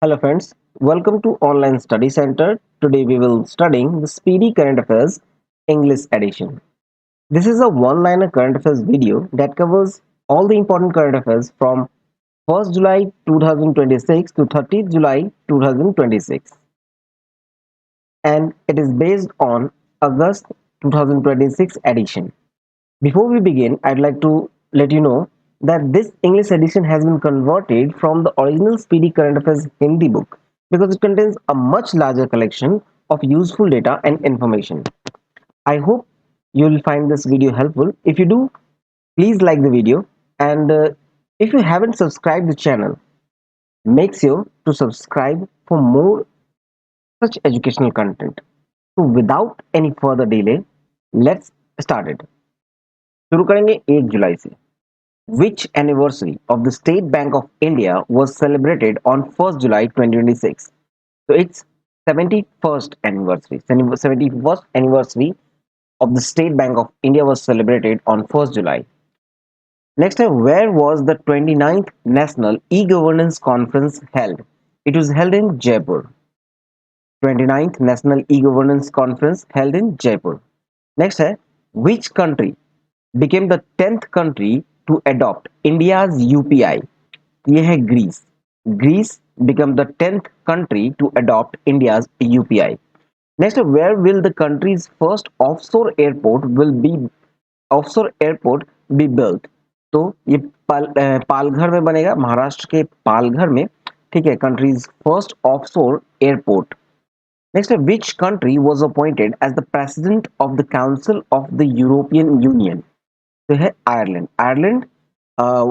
Hello friends, welcome to Online Study Center. Today we will studying the Speedy Current Affairs English edition. This is a one-liner current affairs video that covers all the important current affairs from 1st July 2026 to 30th July 2026, and it is based on August 2026 edition. Before we begin, I'd like to let you know that this English edition has been converted from the original Speedy Current Affairs Hindi book because it contains a much larger collection of useful data and information. I hope you'll find this video helpful. If you do, please like the video, and if you haven't subscribed the channel, make sure to subscribe for more such educational content. So without any further delay, let's start it. शुरू करेंगे 1 जुलाई से. Which anniversary of the State Bank of India was celebrated on 1st July 2026? So it's 71st anniversary. 71st anniversary of the State Bank of India was celebrated on 1st July. Next, where was the 29th National E-Governance Conference held? It was held in Jaipur. 29th National E-Governance Conference held in Jaipur. Next, which country became the 10th country to adopt India's UPI? ये है Greece. Greece became the 10th country to adopt India's UPI. Next, where will the country's first offshore airport be built? तो ये पालघर में बनेगा, महाराष्ट्र के पालघर में. ठीक है, countries first offshore airport. Next, which country was appointed as the president of the Council of the European Union? तो है Ireland. Ireland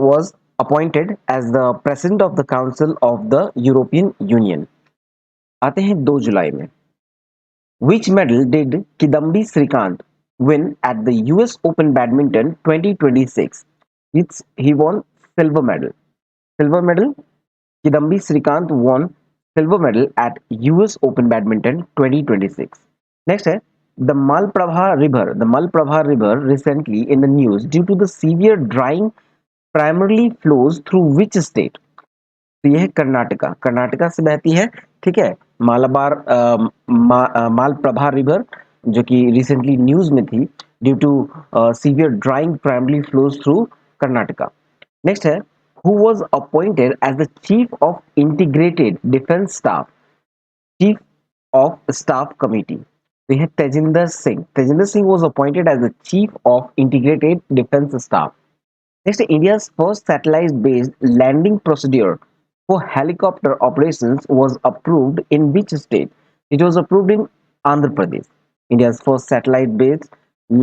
was appointed as the president of the Council of the European Union. आते हैं 2 जुलाई में. Which medal did Kidambi Srikanth win at the US Open Badminton 2026? He won silver medal. Silver medal. Kidambi Srikanth won silver medal at US Open Badminton 2026. Next है the Malprabha River recently in the news due to the severe drying primarily flows through which state? तो ये है कर्नाटका. कर्नाटका से बहती है. ठीक है, Malaprabha river जो कि रिसेंटली न्यूज में थी due to severe drying primary flows through Karnataka. Next है who was appointed as the chief of integrated defence staff, chief of staff committee? तो यह Tejinder Singh. Tejinder Singh was appointed as the chief of integrated defence staff. Next, India's first satellite-based landing procedure for helicopter operations was approved in which state? It was approved in Andhra Pradesh. India's first satellite-based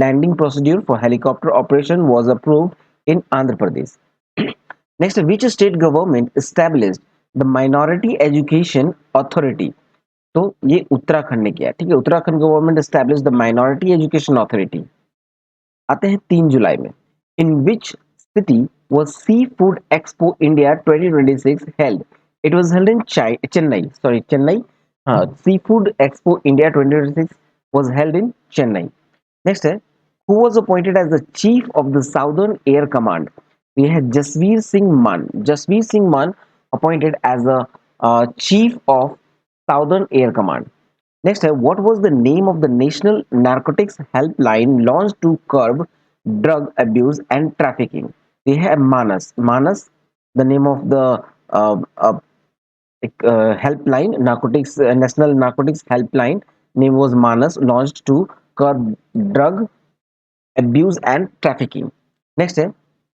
landing procedure for helicopter operation was approved in Andhra Pradesh. Next, which state government established the Minority Education Authority? तो ये उत्तराखंड ने किया. ठीक है, Uttarakhand government establish the minority education authority. आते हैं 3 जुलाई में. In which city was Seafood Expo India 2026 held? It was held in Chennai. Sorry, Chennai. Seafood Expo India 2026 was held in Chennai. Next है who was appointed as the chief of the Southern Air Command? ये है जसवीर सिंह मान. जसवीर सिंह मान appointed as the chief of Southern Air Command. Next, what was the name of the National Narcotics Helpline launched to curb drug abuse and trafficking? We have Manas. Manas, the name of the helpline, National Narcotics Helpline, name was Manas, launched to curb drug abuse and trafficking. Next,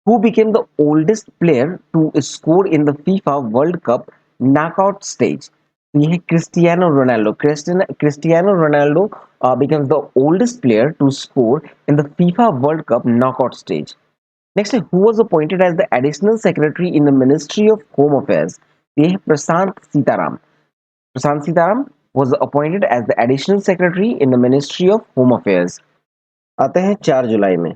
who became the oldest player to score in the FIFA World Cup knockout stage? ये है Cristiano Ronaldo. Cristiano Ronaldo becomes the oldest player to score in the FIFA World Cup knockout stage. Next, who was appointed as the additional secretary in the Ministry of Home Affairs? ये है प्रशांत सीताराम. प्रशांत Sitaram was appointed as the additional secretary in the Ministry of Home Affairs. आते हैं 4 जुलाई में.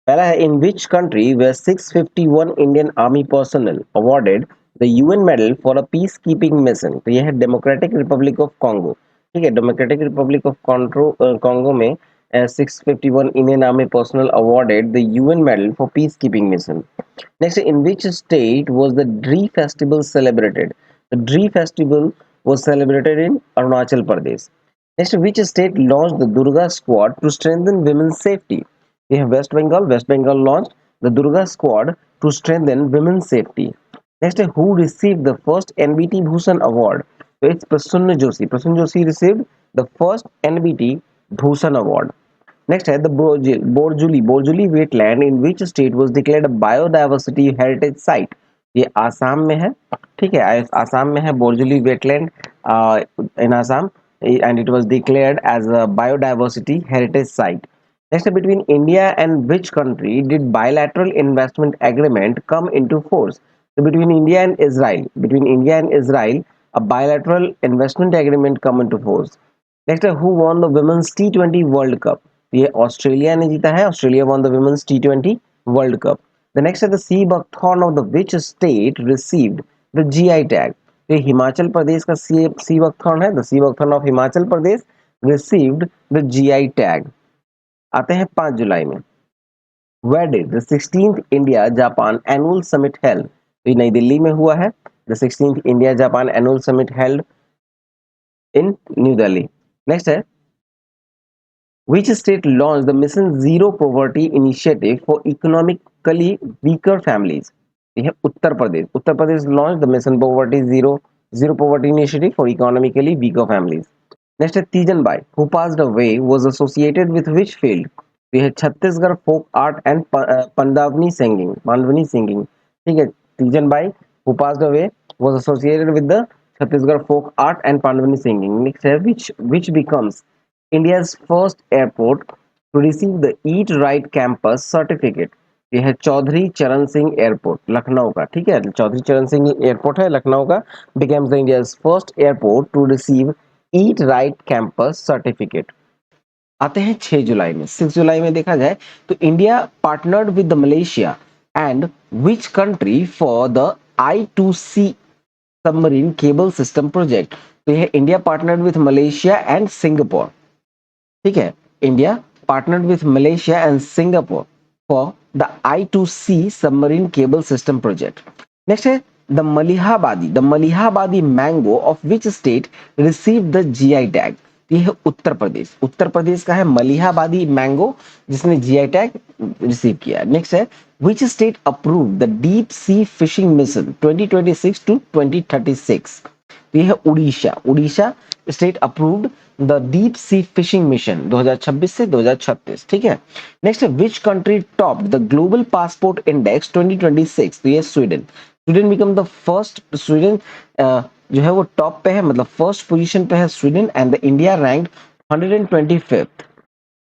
पहला है in which country were 651 Indian Army personnel awarded the UN medal for a peacekeeping mission? तो यह है डेमोक्रेटिक रिपब्लिक ऑफ कॉन्गो. ठीक है, डेमोक्रेटिक रिपब्लिक ऑफ कॉन्गो में 651 Indian Army personnel awarded the UN medal for peacekeeping mission. Next, in which state was the Dree festival celebrated? The Dree festival was celebrated in Arunachal Pradesh. Next, which state launched the Durga Squad to strengthen women's safety? We have West Bengal. West Bengal launched the Durga Squad to strengthen women's safety. Next, who received the first NBT Bhushan Award? So it's Prasunna Joshi. Prasunna Joshi received the first NBT Bhushan Award. Next है the Borjuli wetland in which state was declared a biodiversity heritage site. ये आसाम में है, ठीक है, आसाम में है Borjuli wetland in Assam, and it was declared as a biodiversity heritage site. Next, between India and which country did bilateral investment agreement come into force? So between India and Israel, a bilateral investment agreement come into force. Next है who won the women's T20 world cup? ये Australia ने जीता है, Australia won the women's T20 world cup. The next है the sea buckthorn of the which state received the GI tag? ये हिमाचल प्रदेश का sea buckthorn है, the sea buckthorn of Himachal Pradesh received the GI tag. आते हैं 5 जुलाई में. Where did the 16th India Japan annual summit held? ये नई दिल्ली में हुआ है. The 16th India Japan annual summit held in new Delhi. Next है which state launched the Mission Zero Poverty Initiative for economically weaker families? We have Uttar Pradesh. Uttar Pradesh launched the Mission Zero Poverty Initiative for economically weaker families. Next is Tijan Bai, who passed away, was associated with which field? We have Chhattisgarh folk art and Pandavani singing. Pandavani singing. ठीक है, Tijan Bai, who passed away, was associated with the Chhattisgarh folk art and Pandavani singing. Next है which becomes India's first airport to receive the Eat Right Campus certificate. ये है चौधरी चरण Singh airport Lucknow का, ठीक है, चौधरी चरण सिंह एयरपोर्ट है लखनऊ का. becomes the India's first airport to receive eat right campus certificate. आते हैं 6 जुलाई में. 6 जुलाई में देखा जाए तो India partnered with the Malaysia and which country for the I2C submarine cable system project? तो यह India partnered with Malaysia and Singapore, ठीक है, India partnered with Malaysia and Singapore for the I2C submarine cable system project. Next है the Malihabadi mango of which state receive the GI tag? ये है उत्तर प्रदेश. उत्तर प्रदेश का है Malihabadi mango जिसने जीआई टैग रिसीव किया. Next है which state approve the deep sea fishing mission 2026 to 2036? तो ये है Orissa. Orissa state approved the deep sea fishing mission 2026 से 2036, ठीक है. Next which country top the global passport index 2026? तो ये Sweden. Sweden become the first. Sweden जो है वो टॉप पे है, मतलब फर्स्ट पोजीशन पे है Sweden, and the India ranked 125th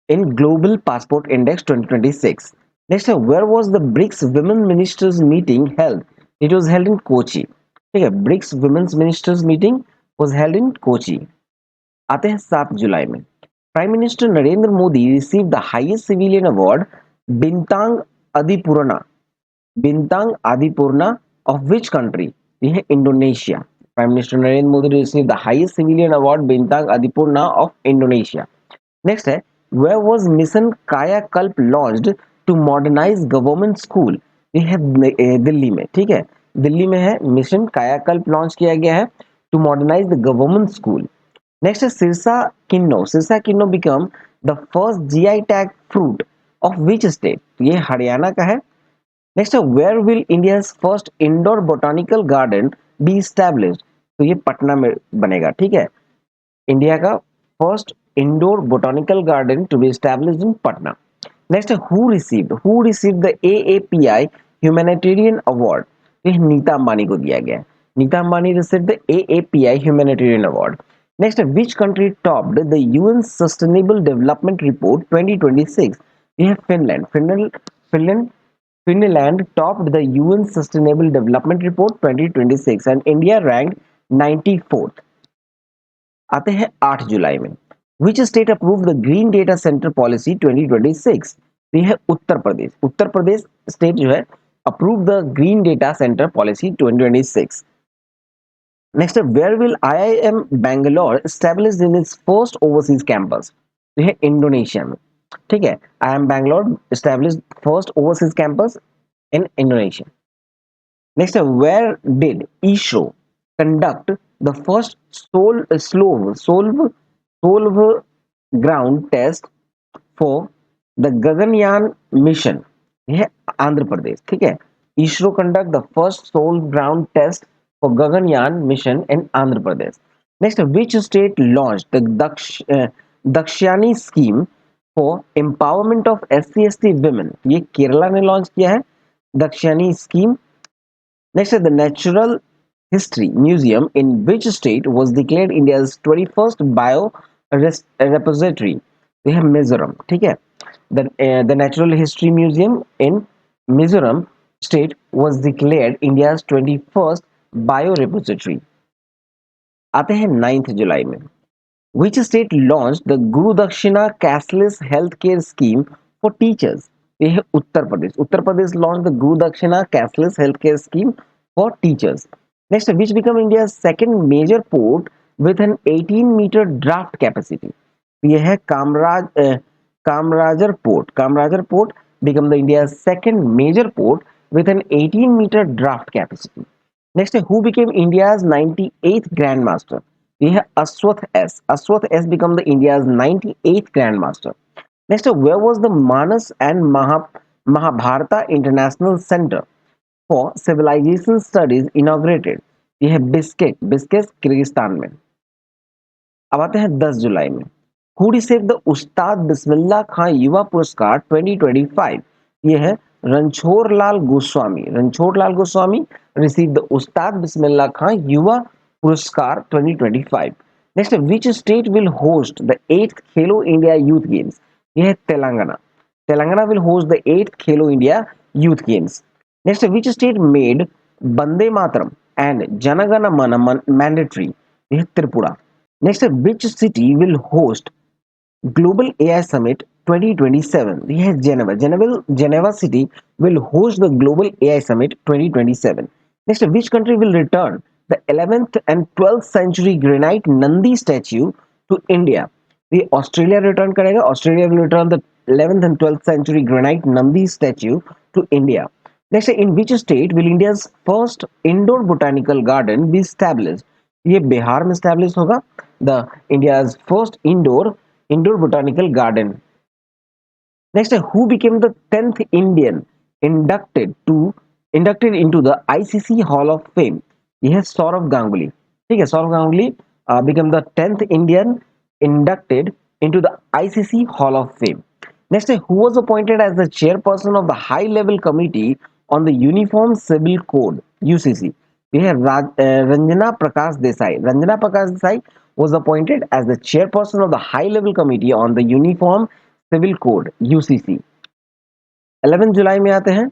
in Global Passport Index 2026. Next है where was the BRICS Women Ministers meeting held? It was held in Kochi. ठीक है, BRICS Women's Ministers meeting was held in Kochi. आते हैं 7 जुलाई में. Prime minister Narendra Modi receive the highest civilian award Bintang Adipurna. Bintang Adipurna of which country? ये है Indonesia. Prime minister Narendra Modi receive the highest civilian award Bintang Adipurna of Indonesia. Next है where was mission Kayakalp launched to modernize government school? ये है दिल्ली में, ठीक है, दिल्ली में है मिशन कायाकल्प लॉन्च किया गया है to modernize the government school. Next है Sirsa kinnow. Sirsa kinnow become the first GI tag fruit of which state? ये हरियाणा का है. नेक्स्ट है where will India's first indoor botanical garden be established? तो ये पटना में बनेगा, ठीक है, इंडिया का first indoor botanical garden to be established in Patna. Next है who received the AAPI humanitarian award? ये नीता अंबानी को दिया गया है. Nita Ambani received the AAPI humanitarian award. Next है which country topped the UN sustainable development report 2026? ये है Finland. Finland topped the UN Sustainable Development Report 2026 and India ranked 94th. आते हैं 8 जुलाई में. विच state approve the green data centre policy 2026? ये है Uttar Pradesh. Uttar Pradesh state जो है approve the green data centre policy 2026. Next है where will IIM Bangalore established in its first overseas campus? ये है इंडोनेशिया में, ठीक है, IIM Bangalore established first overseas campus in Indonesia. Next है where did ISRO conduct the first solve ground test for the Gaganyaan mission. ये है आंध्र प्रदेश, ठीक है. ISRO conduct the first soul ground test for Gaganyaan mission in Andhra Pradesh. Next, which state launched the Dakshayani scheme for empowerment of SC/ST women? ये केरला ने launch किया है दक्षिणी scheme. Next is the Natural History Museum in which state was declared India's 21st bio repository? We have Mizoram. ठीक है. The Natural History Museum in Mizoram state was declared India's 21st bio repository. आते हैं 9th जुलाई में. Which state launched the Guru Dakshina cashless healthcare scheme for teachers? ये है उत्तर प्रदेश. उत्तर प्रदेश launched the Guru Dakshina cashless healthcare scheme for teachers. Next, which become India's second major port with an 18-meter draft capacity? ये है Kamarajar port. Kamarajar port become the India's second major port with an 18-meter draft capacity. Next, who became India's 98th Grandmaster? We have Aswath S. Aswath S become the India's 98th Grandmaster. Next, where was the Manas and Mahabharata International Center for Civilization Studies inaugurated? ये है biscuit. Biscuit Kyrgyzstan में. अब आते हैं 10 जुलाई में. Who received the उस्ताद बिस्मिल्लाह खां युवा पुरस्कार 2025? ये है रणछोड़ लाल गोस्वामी. रणछोड़ लाल गोस्वामी रिसीव द उस्ताद बिस्मिल्लाह खां युवा पुरस्कार 2025. Next, which state will host the 8th Khelo India youth games? ये है Telangana. Telangana will host the 8th Khelo India youth games. Next, which state made बंदे मातरम एंड जनगण मन मैंडेटरी? ये है Tripura. Next, which city will host Global AI Summit 2027? ये है Geneva. Geneva city will host the Global AI Summit 2027. Next, which country will return the 11th and 12th century granite Nandi statue to India? The Australia return करेगा. Australia will return the 11th and 12th century granite Nandi statue to India. Next, in which state will India's first indoor botanical garden be established? ये बिहार में established होगा. The India's first indoor botanical garden. Next, who became the 10th Indian inducted into the ICC Hall of Fame? ये है सौरव गांगुली. ठीक है, Saurav Ganguly became the 10th Indian inducted into the ICC Hall of Fame. Next, who was appointed as the chairperson of the High Level Committee on the Uniform Civil Code (UCC)? We have Ranjana Prakash Desai. Ranjana Prakash Desai was appointed as the chairperson of the High Level Committee on the Uniform Civil Code (UCC). 11 जुलाई में आते हैं.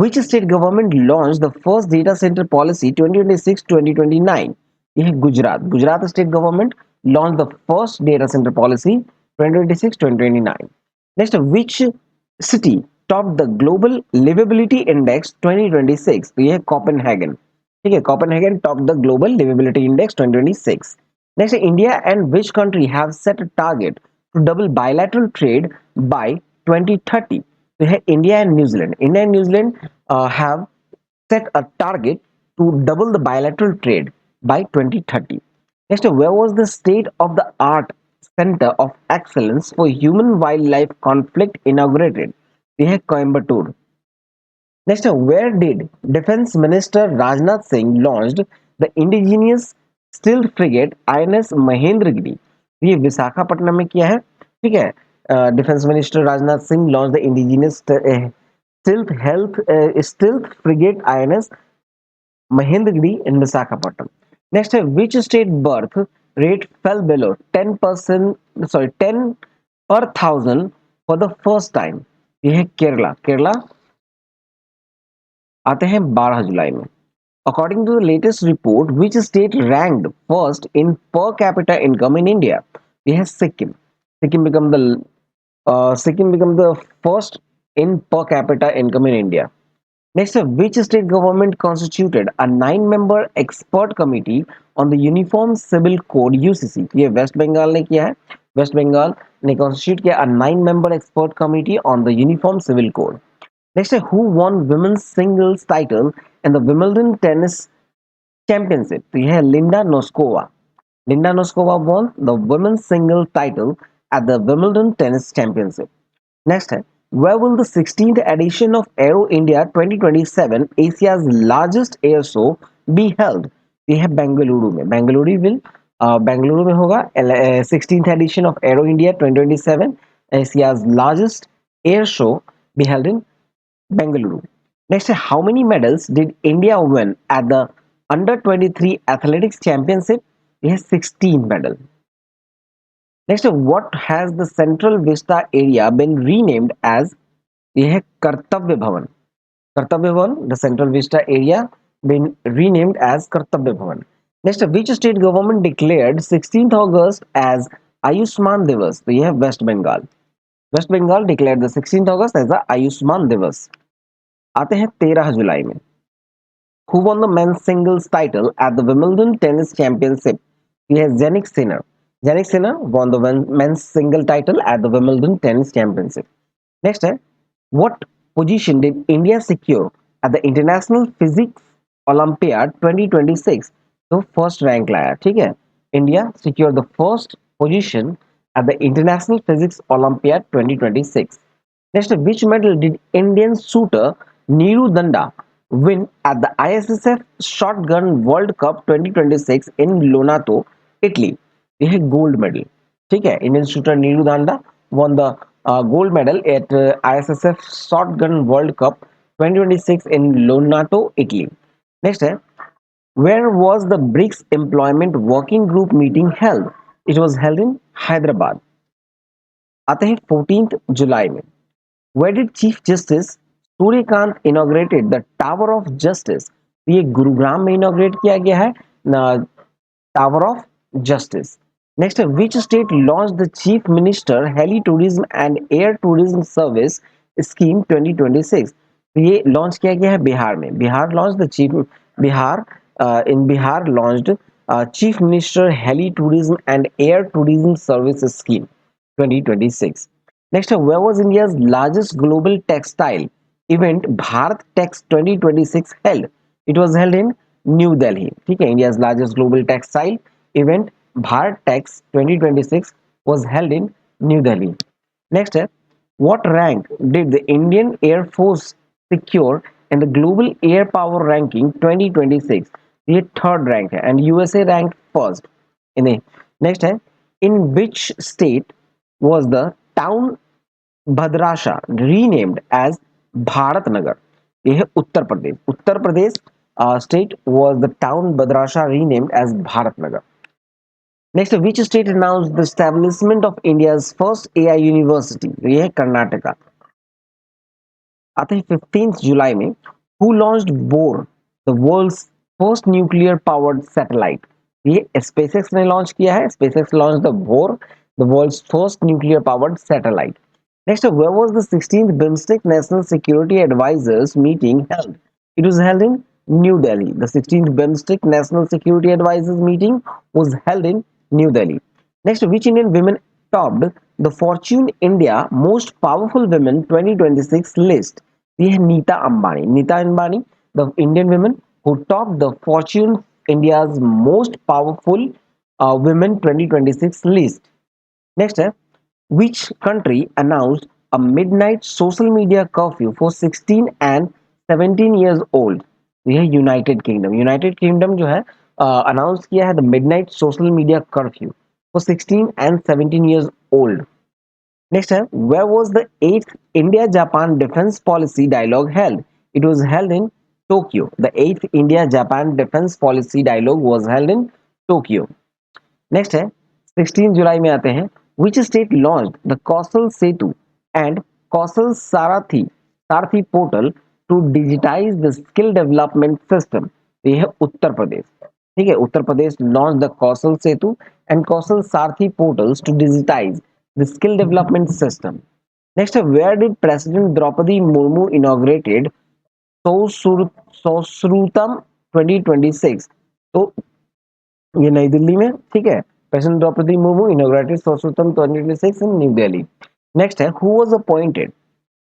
Which state government launched the first data center policy 2026-2029? ये है Gujarat. Gujarat state government launched the first data center policy 2026-2029. Next, which city topped the Global Livability Index 2026? तो ये है Copenhagen. ठीक है, Copenhagen topped the Global Livability Index 2026. Next, India and which country have set a target to double bilateral trade by 2030? तो है India and New Zealand. India and New Zealand have set a target to double the bilateral trade by 2030. Next, where was the state of the art center of excellence for human wildlife conflict inaugurated? ये है Coimbatore. Next, where did Defense Minister Rajnath Singh launched the indigenous stealth frigate INS Mahendragiri? ये विशाखापट्टनम में किया है. ठीक है, defence minister Rajnath Singh launch the indigenous stealth frigate INS Mahendragiri in Visakhapatnam. Next, which state birth rate fell below 10%, 10 per thousand for the first time? ये है केरला. केरला आते हैं 12 जुलाई में. According to the latest report, which state ranked first in per capita income in India? ये है Sikkim. Sikkim become the first in per capita income in India. Next, which state government constituted a 9-member expert committee on the Uniform Civil Code (UCC)? ये waste Bengal ने किया है. वेस्ट बंगाल ने constitute किया a 9-member expert committee on the Uniform Civil Code. Next, who won women's singles title in the Wimbledon tennis championship, तो यह है Linda Noskova. Linda Noskova won the women's single title at the Wimbledon Tennis Championship. Next है, where will the 16th edition of Aero India 2027 Asia's largest air show be held? ये है बेंगलुरु में। बेंगलुरु में होगा 16th edition of Aero India 2027 Asia's largest air show be held in Bengaluru. Next, how many medals did India win at the Under 23 Athletics Championship? Yes, 16 medals. Next, what has the Central Vista area been renamed as? यह है कर्तव्य भवन। कर्तव्य भवन, the Central Vista area been renamed as कर्तव्य भवन. Next, which state government declared 16th August as Ayushman Divas? तो यह है West Bengal. West Bengal declared the 16th August as the Ayushman Divas. आते हैं 13 जुलाई में। Who won the men's singles title at the Wimbledon Tennis Championship? Yes, Jannik Sinner. Jannik Sinner won the men's single title at the Wimbledon Tennis Championship. Next है, what position did India secure at the International Physics Olympiad 2026? तो first rank लाया, ठीक है। India secure the first position at the International Physics Olympiad 2026. Next, which medal did Indian shooter Neeru Danda win at the ISSF Shotgun World Cup 2026 in Lonato, Italy? ये है gold medal, ठीक है। Indian shooter Neeru दांडा won the gold medal at ISSF Shotgun World Cup 2026 in Lonato, Italy. Next है, where was the BRICS Employment Working Group meeting held? It was held in Hyderabad. आते हैं 14th जुलाई में। Where did Chief Justice Suryakant inaugurated the Tower of Justice? ये गुरुग्राम में इनोग्रेट किया गया है Tower of Justice. Next, which state launched the Chief Minister Heli Tourism and Air Tourism Service Scheme 2026? तो ये लॉन्च किया गया है बिहार में। Bihar launch the chief Bihar in Bihar launched Chief Minister Heli Tourism and Air Tourism Service Scheme 2026. Next, where was India's largest global textile event Bharat Tex 2026 held? It was held in New Delhi. ठीक है, India's largest global textile event Bharat Tex 2026 was held in New Delhi. Next है, what rank did the Indian Air Force secure in the Global Air Power Ranking 2026? ये third rank है and USA ranked first. इन्हें next है, in which state was the town Bhadrasa renamed as Bharat Nagar? यह है Uttar Pradesh. Uttar Pradesh state was the town Bhadrasa renamed as Bharat Nagar. Next, which state announced the establishment of India's first AI university? यह है कर्नाटका। आते हैं 15 जुलाई में। Who launched bore the world's first nuclear powered satellite? ये SpaceX ने लॉन्च किया है। SpaceX launch the bore the world's first nuclear powered satellite. Next, where was the 16th BIMSTEC National Security Advisors meeting held? It was held in New Delhi. The 16th BIMSTEC National Security Advisors meeting was held in New Delhi. Next, which Indian women topped the Fortune India Most Powerful Women 2026 list? ये है Nita Ambani. Nita Ambani, the Indian women who topped the Fortune India's Most Powerful Women 2026 list. Next है, which country announced a midnight social media curfew for 16 and 17 years old? ये है United kingdom. United kingdom जो है announce किया है the midnight social media curfew for 16 and 17 years old. Next है, where was the 8th India Japan defence policy dialogue held? It was held in Tokyo. The 8th India Japan defence policy dialogue was held in Tokyo. Next है, 16 जुलाई में आते हैं। Which state launch the Kaushal Setu and Kaushal Sarathi Sarathi portal to digitize the skill development system? ये है उत्तर प्रदेश। ठीक है, Uttar Pradesh launch the Kaushal Setu and Kaushal Sarathi portals to digitize the skill development system. Next है, where did president Droupadi Murmu inaugurated Sushrutam 2026? तो ये नई दिल्ली में, ठीक है। President Droupadi Murmu inaugurated Sushrutam 2026 in new Delhi. Next है, who was appointed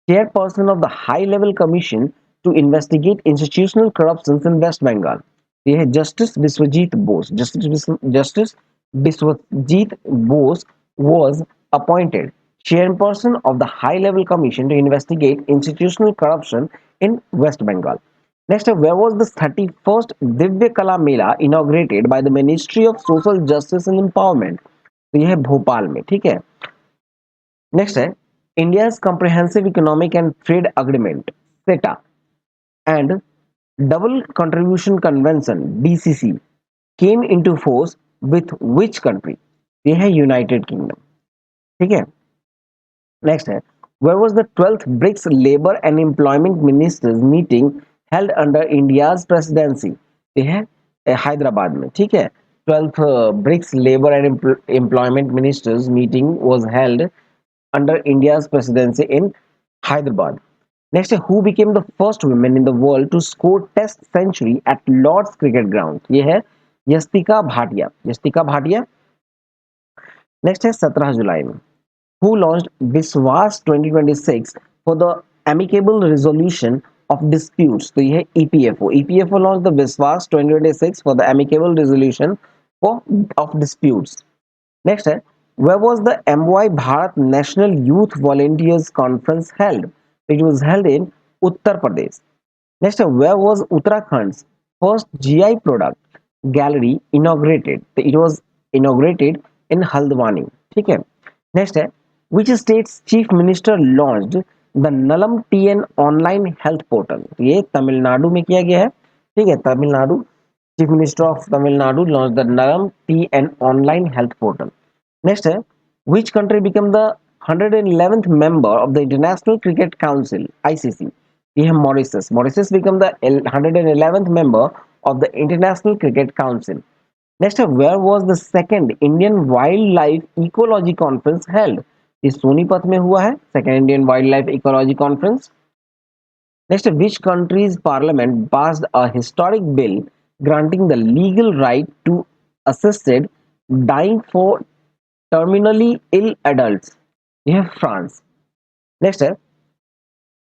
chairperson of the high level commission to investigate institutional corruption in West Bengal? ये है justice Vishwajit Bose. Justice Vishwajit Bose was appointed chairperson of the high level commission to investigate institutional corruption in West Bengal. Next, where was the 31st Divya Kala Mela inaugurated by the Ministry of Social Justice and Empowerment? तो यह है भोपाल में, ठीक है। Next है India comprehensive economic and trade agreement CETA and double contribution convention DCC came into force with which country? ये है United Kingdom, ठीक है। नेक्स्ट है where was the 12th BRICS labour and employment ministers meeting held under India's presidency? ये है हैदराबाद में, ठीक है। 12th BRICS labour and employment ministers meeting was held under India's presidency in Hyderabad. Next, who became the first woman in the world to score Test century at Lord's Cricket Ground? ये है Yastika Bhatia. Yastika Bhatia. Next है 17 जुलाई में who launched विश्वास 2026 for the amicable resolution of disputes? तो ये है EPFO। EPFO launched the विश्वास 2026 for the amicable resolution for of disputes. Next है where was the MY Bharat National Youth Volunteers Conference held? It was held in Uttar Pradesh. Next, where was Uttarakhand's first GI product gallery inaugurated? तो it was inaugurated in Haldwani, ठीक है। Next है which state's chief minister launched the Nalam TN online health portal? ये तमिलनाडु में किया गया है, ठीक है। Tamil Nadu chief minister of Tamil Nadu launched the Nalam TN online health portal. Next है which country became the 111th member of the International Cricket Council ICC? ये है Mauritius. Mauritius became the 111th member of the International Cricket Council. Next है where was the second Indian Wildlife Ecology Conference held? ये सोनीपत में हुआ है second Indian Wildlife Ecology Conference. Next, which country's parliament passed a historic bill granting the legal right to assisted dying for terminally ill adults? ये है France. Next है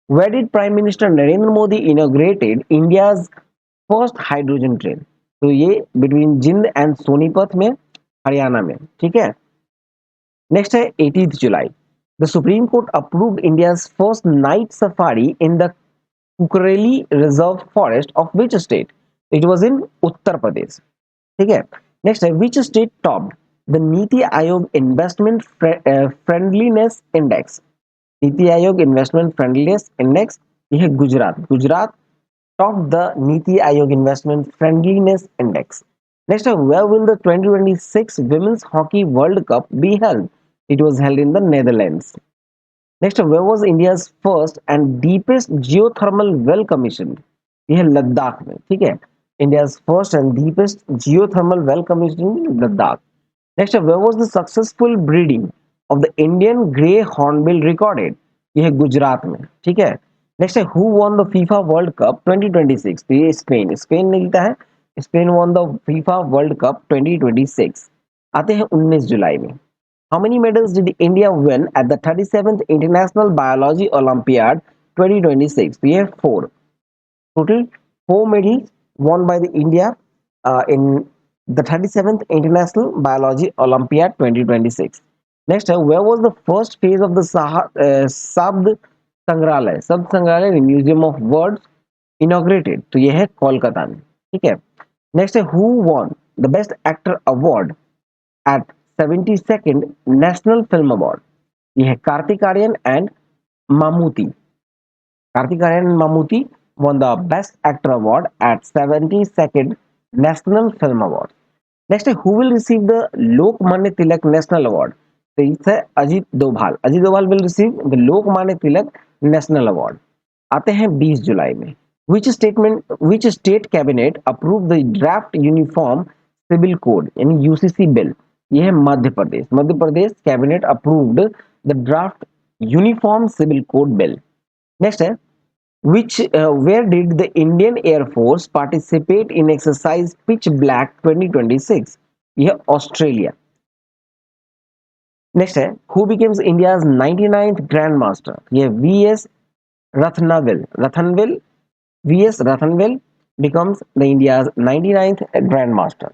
where did Prime Minister Narendra Modi inaugurated India's first hydrogen train? तो ये between Jind and Sonipat में, हरियाणा में, ठीक है। Next है 18 जुलाई the supreme court approved India's first night safari in the Kukrail reserve forest of which state? It was in Uttar Pradesh, ठीक है। नेक्स्ट है which state topped the NITI Aayog investment friendliness index? नीति आयोग इन्वेस्टमेंट फ्रेंडलीनेस इंडेक्स, ये है Gujarat. Gujarat top the NITI Aayog investment friendliness index. Next है where will the 2026 women's hockey world cup be held? It was held in the Netherlands. Next where was India's first and deepest geothermal well commission? ये है लद्दाख में, ठीक है। India's first and deepest geothermal well commission Ladakh. Next where was the successful breeding of the Indian grey hornbill recorded? ये है गुजरात में, ठीक है। नेक्स्ट है who won the FIFA world cup 2026? तो ये स्पेन। स्पेन ने जीता है। Spain won the FIFA world cup 2026। आते हैं 19 जुलाई में how many medals did India win at the 37th International Biology Olympiad 2026? तो ये 4 total 4 medals won by the India in the 37th International Biology Olympiad 2026. Next where was the first phase of the Sabd Sangralaya? Sabd Sangralaya Museum of Words inaugurated? तो ये है कोलकाता में, ठीक है। Next है who won the best actor award at 72nd national film award? ये है Kartik Aaryan and Mammootty. Kartik Aaryan and Mammootty won the best actor award at 72nd national film award. Next है who will receive the Lokmanya Tilak national award? तो इसे Ajit Doval. Ajit Doval will receive the Lokmanya Tilak national award. आते हैं 20 जुलाई में which state cabinet approved the draft uniform civil code यानी UCC bill? ये है Madhya Pradesh. Madhya Pradesh cabinet approved the draft uniform civil code bill. Next है which where did the Indian Air Force participate in exercise Pitch Black 2026? ये है Australia. Next है who becomes India's 99th grandmaster? ये V S Ratnavel. V S Ratnavel becomes the India's 99th Grandmaster.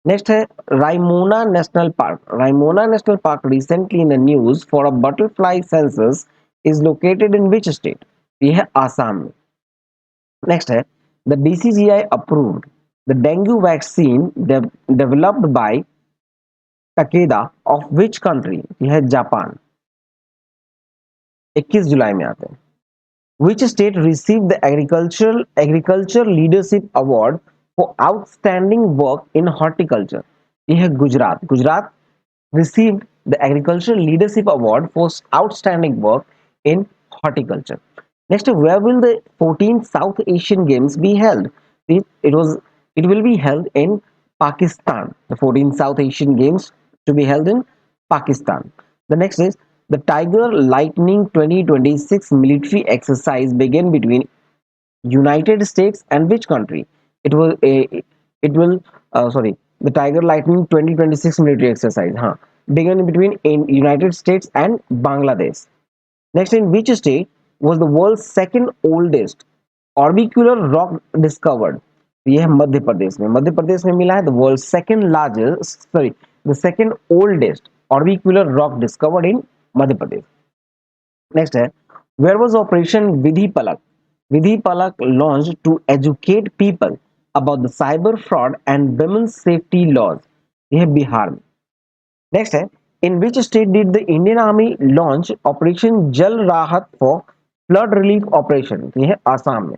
Next है Raimona National Park. Raimona National Park recently in the news for a butterfly census is located in which state? ये है आसाम में. Next है the DCGI approved the dengue vaccine developed by Takeda of which country? ये है Japan. 21 जुलाई में आते हैं. Which state received the agriculture leadership award for outstanding work in horticulture? ये है Gujarat. Gujarat received the agriculture leadership award for outstanding work in horticulture. Next, where will the 14th South Asian Games be held? It will be held in Pakistan. The 14th South Asian Games to be held in Pakistan. The next is the Tiger Lightning 2026 military exercise began between United States and which country? It will a it will sorry the Tiger Lightning 2026 military exercise. Huh, began between in United States and Bangladesh. Next, in which state was the world's second oldest orbicular rock discovered? ये है मध्य प्रदेश में. मध्य प्रदेश में मिला है the world's second largest sorry the second oldest orbicular rock discovered in Madhya Pradesh. Next है where was Operation Vidhi Palak? Vidhi Palak launched to educate people about the cyber fraud and women's safety laws. ये है बिहार में. Next है in which state did the Indian Army launch Operation Jal Rahat for flood relief operation? ये है आसाम में.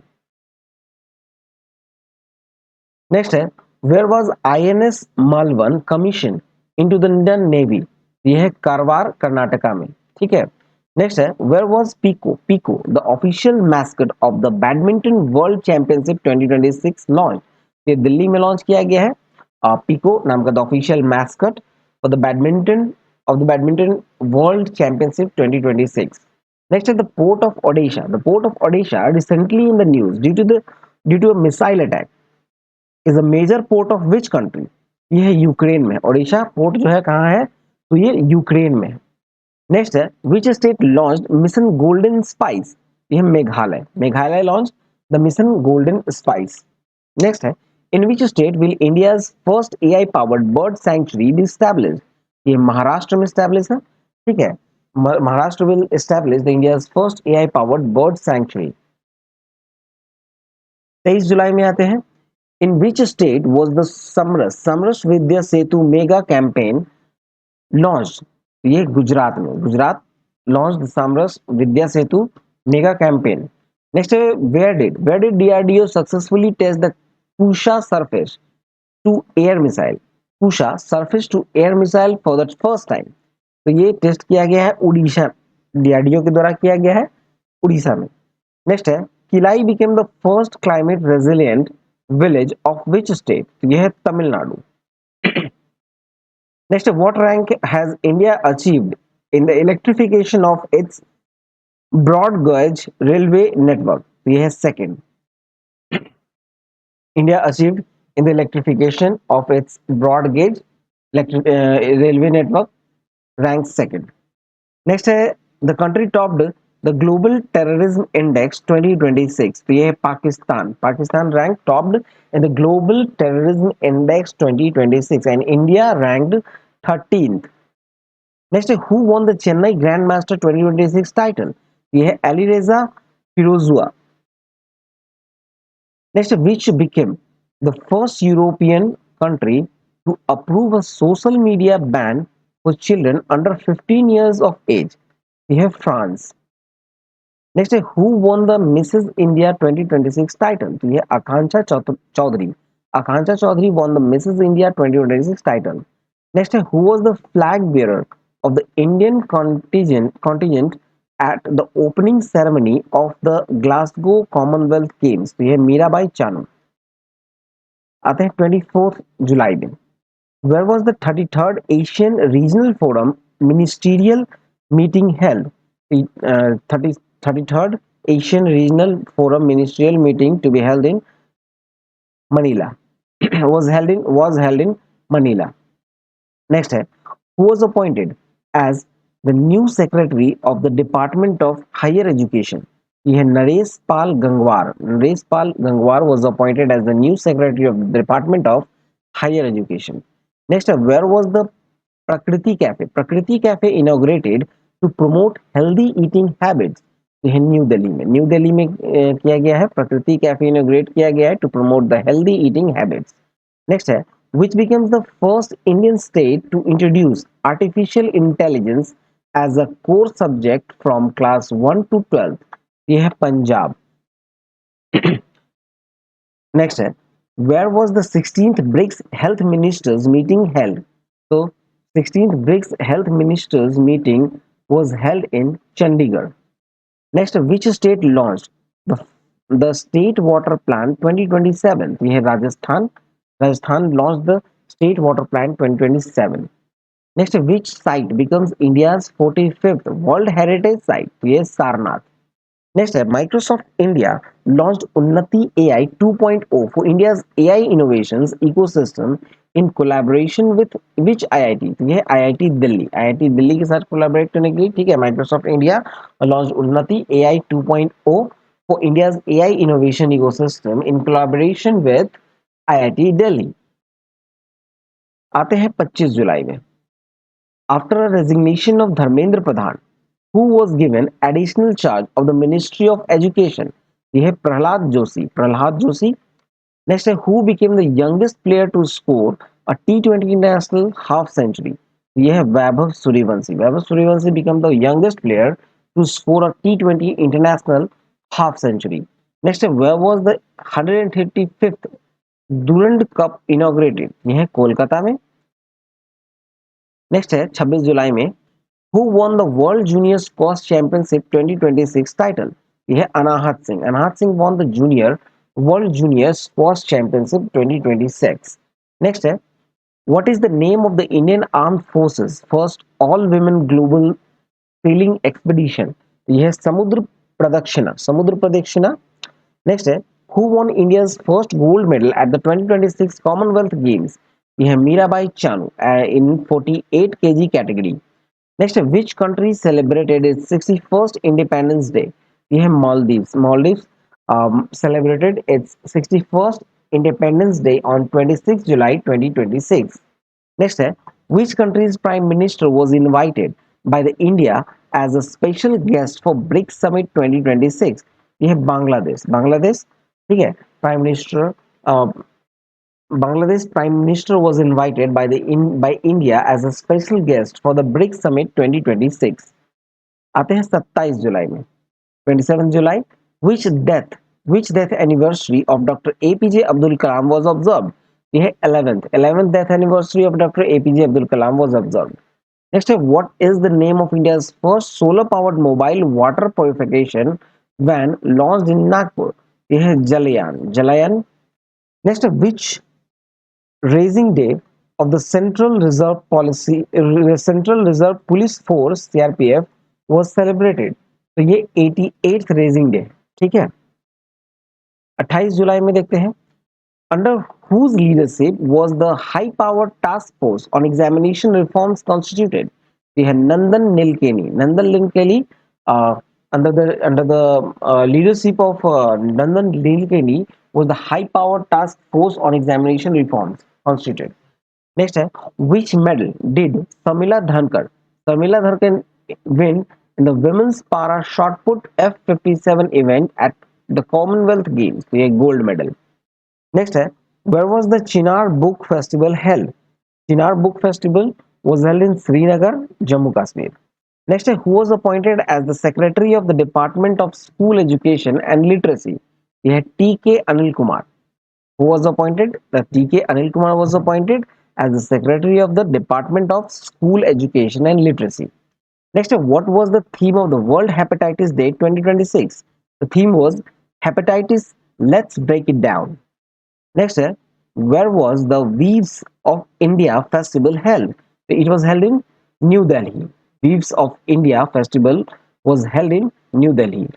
Next है where was INS Malvan commissioned into the Indian Navy? ये है कारवार कर्नाटका में. ठीक है. नेक्स्ट है where was Peeko the official mascot of the badminton world championship 2026 launch. ये दिल्ली में लॉन्च किया गया है. पीको नाम का the official mascot for the badminton world championship 2026. Next है the port of Odesa. The port of Odesa recently in the news due to a missile attack is a major port of which country? ये है Ukraine में. Odisha port जो है कहाँ है? तो ये यूक्रेन में है. नेक्स्ट है which state launch mission golden spice? ये Meghalaya. Meghalaya launch the mission golden spice. Next है in which state will India's first AI powered bird sanctuary be established? ये महाराष्ट्र में एस्टैब्लिश है. ठीक है. Maharashtra will establish the India's first AI powered bird sanctuary. 23 जुलाई में आते हैं. In which state was the Samras Vidya Setu mega campaign launch? ये गुजरात में. Gujarat launch the Samras Vidya Setu mega campaign. Next है where did DRDO successfully test the Kusha surface to air missile? Kusha surface to air missile for the first time. तो ये test किया गया है Orissa. DRDO के द्वारा किया गया है उड़ीसा में. नेक्स्ट है Kilai became the first climate resilient village of which state? तो यह है Tamil Nadu. Next, what rank has India achieved in the electrification of its broad gauge railway network? ये है second. India achieved in the electrification of its broad gauge railway network ranks second. Next है the country topped the global terrorism index 2026. तो ये है Pakistan. Pakistan ranked topped in the global terrorism index 2026 and India ranked 13th. Next who won the Chennai grandmaster 2026 title? ये है Alireza Firouzja. Next which became the first European country to approve a social media ban for children under 15 years of age? ये है France. Next है who won the Mrs India 2026 title? तो ये Akanksha Chaudhary. Akanksha Chaudhary won the Mrs India 2026 title. Next, who was the flag bearer of the Indian contingent at the opening ceremony of the Glasgow Commonwealth Games? तो ये मीराबाई चानू. आते हैं 24 जुलाई में. Where was the 33rd Asian Regional Forum ministerial meeting held? 33rd Asian Regional Forum ministerial meeting to be held in Manila. was held in Manila. Next है who was appointed as the new secretary of the Department of Higher Education? ये है Naresh Pal Gangwar. Naresh Pal Gangwar was appointed as the new secretary of the Department of Higher Education. Next, where was the Prakriti Cafe? Prakriti Cafe inaugurated to promote healthy eating habits. ये है new Delhi में. New Delhi में किया गया है. प्रकृति कैफे इनोग्रेट किया गया है to promote the healthy eating habits. Next है which becomes the first Indian state to introduce artificial intelligence as a core subject from class 1 to 12. ये है पंजाब. नेक्स्ट है where was the 16th BRICS health ministers meeting held? So 16th BRICS health ministers meeting was held in Chandigarh. Next, which state launched the the state water plan 2027? ये है Rajasthan. Rajasthan launched the state water plan 2027. Next, which site becomes India's 45th World Heritage Site? ये Sarnath. Next, Microsoft India launched Unnati AI 2.0 for India's AI innovations ecosystem in collaboration with which IIT? तो ये IIT Delhi. IIT Delhi के साथ collaborate करने के लिए ठीक है. Microsoft India launched Unnati AI 2.0 for India's AI innovation ecosystem in collaboration with IIT Delhi. आते हैं 25 जुलाई में. After a resignation of Dharmendra Pradhan, who was given additional charge of the Ministry of Education? ये है Prahlad Joshi. Prahlad Joshi. Next है who became the youngest player to score a T20 international half century? ये है Vaibhav Suryavanshi. Vaibhav Suryavanshi became the youngest player to score a T20 international half century. Next है where was the 135th Durand Cup inaugurated? ये है कोलकाता में. Next है 26 जुलाई में Who won the World Junior Squash Championship 2026 title? यह है अनाहत सिंह. अनाहत Singh won the World Junior Squash Championship 2026. Next है What is the name of the Indian Armed Forces first all-women global sailing expedition? यह है समुद्र प्रदक्षिणा. समुद्र प्रदक्षिणा. Next है Who won India's first gold medal at the 2026 Commonwealth Games? यह है Mirabai Chanu in 48 kg category. Next, which country celebrated its 61st Independence Day? ये है Maldives. Maldives celebrated its 61st Independence Day on 26 July 2026. Next है which country's prime minister was invited by the India as a special guest for BRICS Summit 2026? ये है बांग्लादेश. बांग्लादेश ठीक है. Prime minister Bangladesh Prime Minister was invited by India as a special guest for the BRICS Summit 2026. आते हैं 27 जुलाई में. 27 जुलाई which death anniversary of Dr. APJ Abdul Kalam was observed? यह है 11th death anniversary of Dr. APJ Abdul Kalam was observed. Next, what is the name of India's first solar powered mobile water purification van launched in Nagpur? यह है जलयान. Next, which raising day of the Central Reserve Police Force CRPF was celebrated. तो ये 88th raising day. ठीक है. 28 जुलाई में देखते हैं under whose leadership was the high powered task force on examination reforms constituted? ये है नंदन Nilekani under the leadership of Nandan Nilekani was the high powered task force on examination reforms constituted. Next है which medal did Samila Dhankar win in the women's para shot put F57 event at the Commonwealth Games? तो ये gold medal. Next है where was the Chinar Book Festival held? Chinar Book Festival was held in Srinagar, Jammu Kashmir. Next है who was appointed as the Secretary of the Department of School Education and Literacy? ये है T.K. Anil Kumar. Who was appointed? The T.K. Anil Kumar was appointed as the Secretary of the Department of School Education and Literacy. Next, what was the theme of the World Hepatitis Day 2026? The theme was Hepatitis, Let's Break It Down. Next, where was the Weaves of India Festival held? It was held in New Delhi. Weaves of India Festival was held in New Delhi.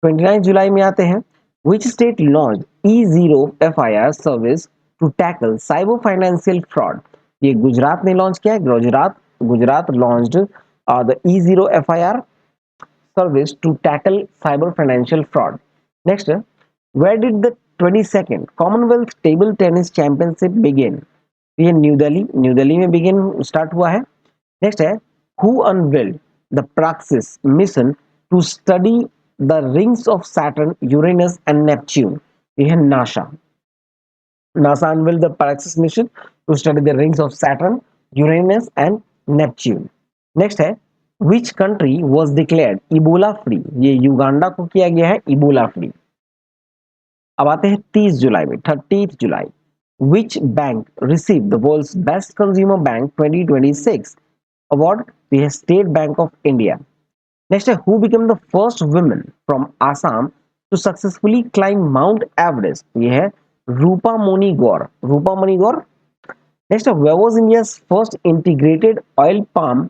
29 जुलाई में आते हैं which state launched E0 FIR service to tackle cyber financial fraud? ये गुजरात ने launch किया है. Gujarat launched the E0 FIR service to tackle cyber financial fraud. Next, where did the 22nd Commonwealth Table Tennis Championship begin? ये new Delhi में begin start हुआ है. Next है, who unveiled the Praxis mission to study the rings of Saturn, Uranus and Neptune? ये है NASA. NASA unveiled the Praxis mission to study the rings of Saturn, Uranus and Neptune. Next है, which country was declared Ebola free? ये Uganda को किया गया है Ebola free. अब आते हैं 30 जुलाई में, 30th July. Which bank received the world's best consumer bank 2026 award? ये है State Bank of India. Next है, who became the first woman from Assam to successfully climb Mount Everest? ये है Rupa Moni Gaur. Rupa Moni Gaur. Next, where was India's first integrated oil palm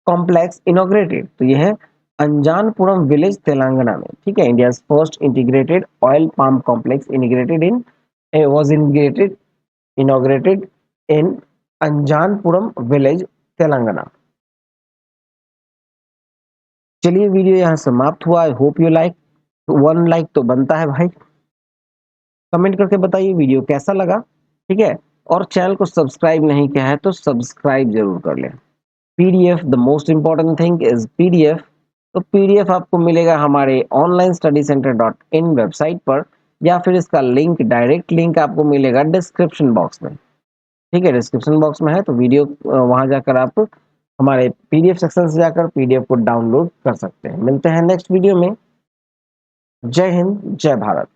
complex inaugurated? तो ये है अंजानपुरम village Telangana में. ठीक है, India's first integrated oil palm complex inaugurated in Anjanapuram village Telangana. चलिए, video यहाँ समाप्त हुआ. I hope you like. 1 like तो बनता है भाई. कमेंट करके बताइए वीडियो कैसा लगा. ठीक है, और चैनल को सब्सक्राइब नहीं किया है तो सब्सक्राइब जरूर कर लें. PDF, the most important thing is PDF. तो पीडीएफ आपको मिलेगा हमारे onlinestudycenter.in वेबसाइट पर, या फिर इसका लिंक, डायरेक्ट लिंक आपको मिलेगा डिस्क्रिप्शन बॉक्स में. ठीक है, डिस्क्रिप्शन बॉक्स में है, तो वीडियो वहां जाकर आप हमारे पीडीएफ सेक्शन से जाकर पीडीएफ को डाउनलोड कर सकते हैं. मिलते हैं नेक्स्ट वीडियो में. जय हिंद, जय भारत.